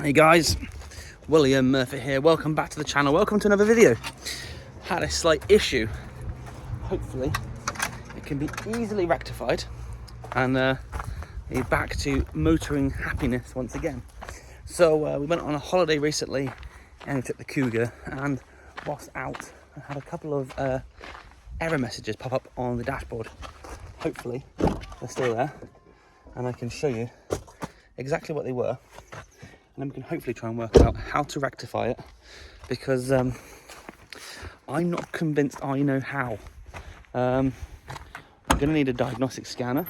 Hey guys, William Murphy here. Welcome back to the channel. Welcome to another video. Had a slight issue. Hopefully it can be easily rectified and be back to motoring happiness once again. So we went on a holiday recently and we took the Kuga, and whilst out I had a couple of error messages pop up on the dashboard. Hopefully they're still there and I can show you exactly what they were. And then we can hopefully try and work out how to rectify it, because I'm not convinced I know how. I'm going to need a diagnostic scanner,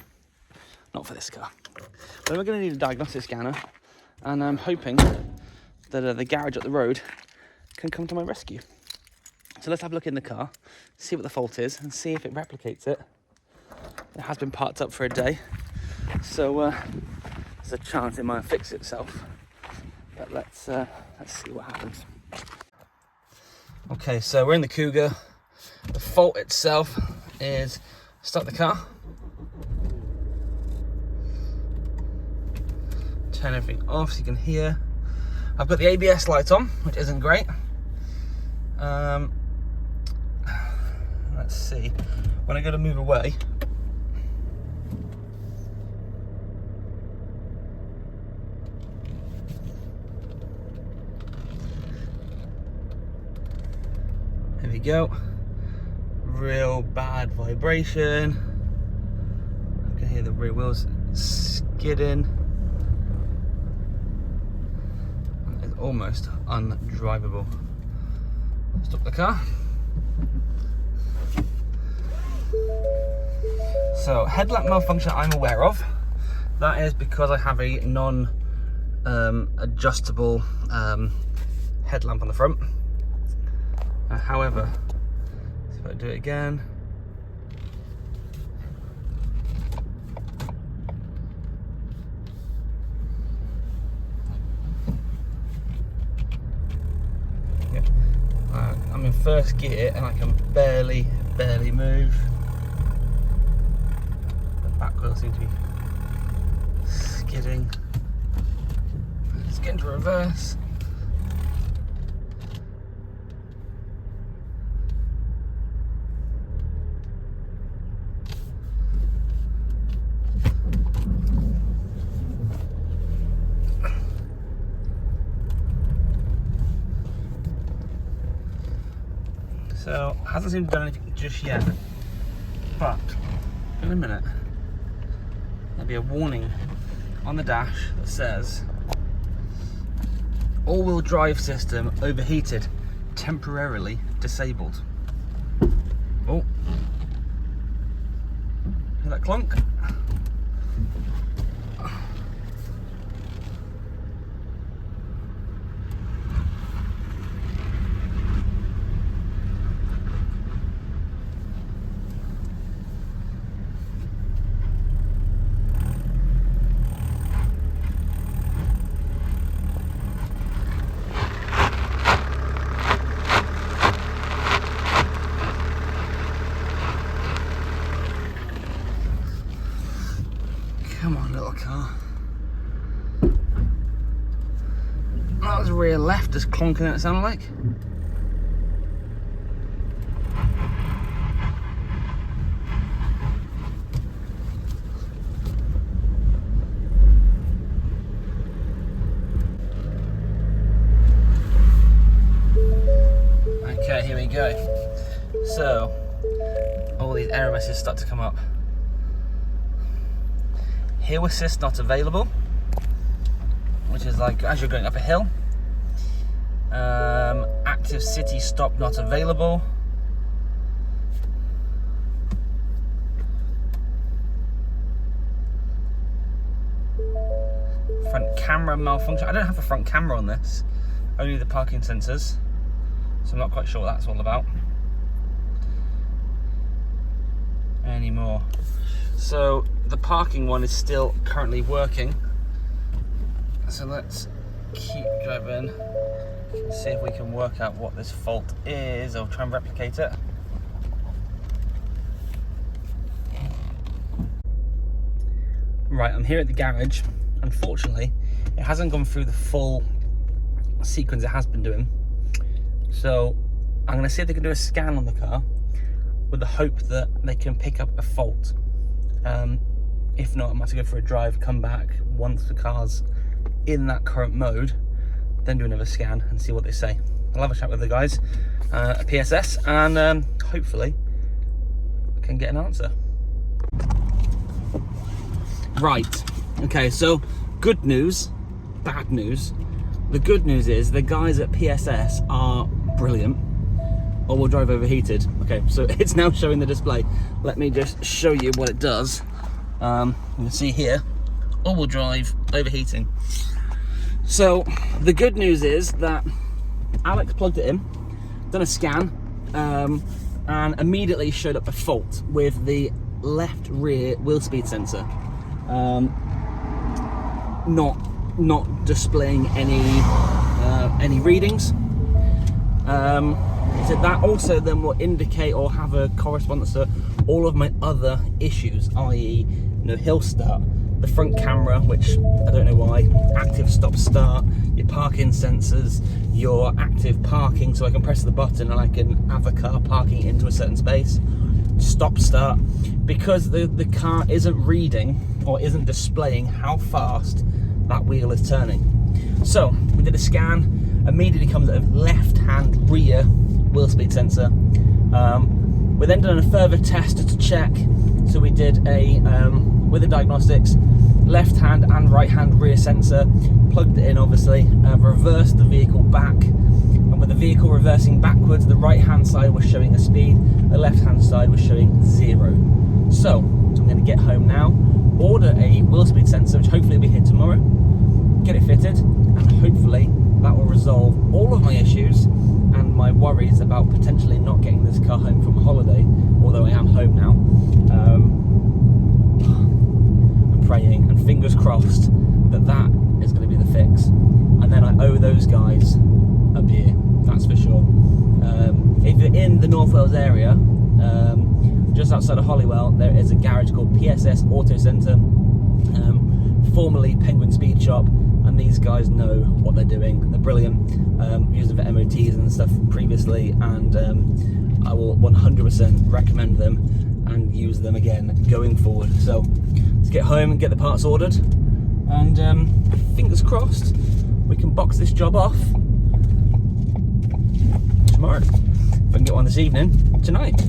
not for this car, but we're going to need a diagnostic scanner, and I'm hoping that the garage up the road can come to my rescue. So let's have a look in the car, see what the fault is, and see if it replicates it. It has been parked up for a day, so there's a chance it might fix itself. But let's see what happens. Okay, so we're in the Kuga. The fault itself is start the car, turn everything off so you can hear. I've got the ABS light on, which isn't great. Let's see. When I go to move away, there we go. Real bad vibration. I can hear the rear wheels skidding. It's almost undrivable. Stop the car. So headlamp malfunction I'm aware of. That is because I have a non-adjustable headlamp on the front. However, if I do it again, I'm in first gear and I can barely move. The back wheel seems to be skidding. Let's get into reverse. So, hasn't seemed to do anything just yet, but in a minute there'll be a warning on the dash that says all-wheel drive system overheated, temporarily disabled. Oh, hear that clunk? Come on, little car. That was rear left just clonking, it sounded like. Okay, here we go. So, all these error messages start to come up. Hill assist not available, which is like as you're going up a hill. Active city stop not available. Front camera malfunction. I don't have a front camera on this, only the parking sensors, so I'm not quite sure what that's all about anymore. So the parking one is still currently working. So let's keep driving and see if we can work out what this fault is, or try and replicate it. Right, I'm here at the garage. Unfortunately, it hasn't gone through the full sequence it has been doing. So I'm going to see if they can do a scan on the car with the hope that they can pick up a fault. If not, I might have to go for a drive, come back once the car's in that current mode, then do another scan and see what they say. I'll have a chat with the guys at PSS and hopefully can get an answer. Right, okay, so good news, bad news. The good news is the guys at PSS are brilliant. All-wheel drive overheated. Okay, so it's now showing the display. Let me just show you what it does. You can see here, all-wheel drive overheating. So the good news is that Alex plugged it in, done a scan, and immediately showed up a fault with the left rear wheel speed sensor. Not displaying any readings. So that also then will indicate or have a correspondence to all of my other issues, i.e., hill start, the front camera, which I don't know why, active stop start, your parking sensors, your active parking, so I can press the button and I can have the car parking into a certain space, stop start, because the car isn't reading or isn't displaying how fast that wheel is turning. So we did a scan, immediately comes a left hand rear wheel speed sensor. We then done a further test to check, so we did a with the diagnostics, left hand and right hand rear sensor, plugged it in obviously, reversed the vehicle back, and with the vehicle reversing backwards, the right hand side was showing a speed, the left hand side was showing 0. So I'm going to get home now, order a wheel speed sensor, which hopefully will be here tomorrow, get it fitted, and hopefully that will resolve all of my issues and my worries about potentially not getting this car home from a holiday, although I am home now. I'm praying and fingers crossed that that is going to be the fix, and then I owe those guys a beer, that's for sure. If you're in the North Wales area, just outside of Holywell, there is a garage called PSS Autocentre, formerly Penguin Speed Shop, and these guys know what they're doing. They're brilliant. Used them for MOTs and stuff previously, and I will 100% recommend them and use them again going forward. So let's get home and get the parts ordered, and fingers crossed we can box this job off tomorrow. If I can get one this evening, tonight.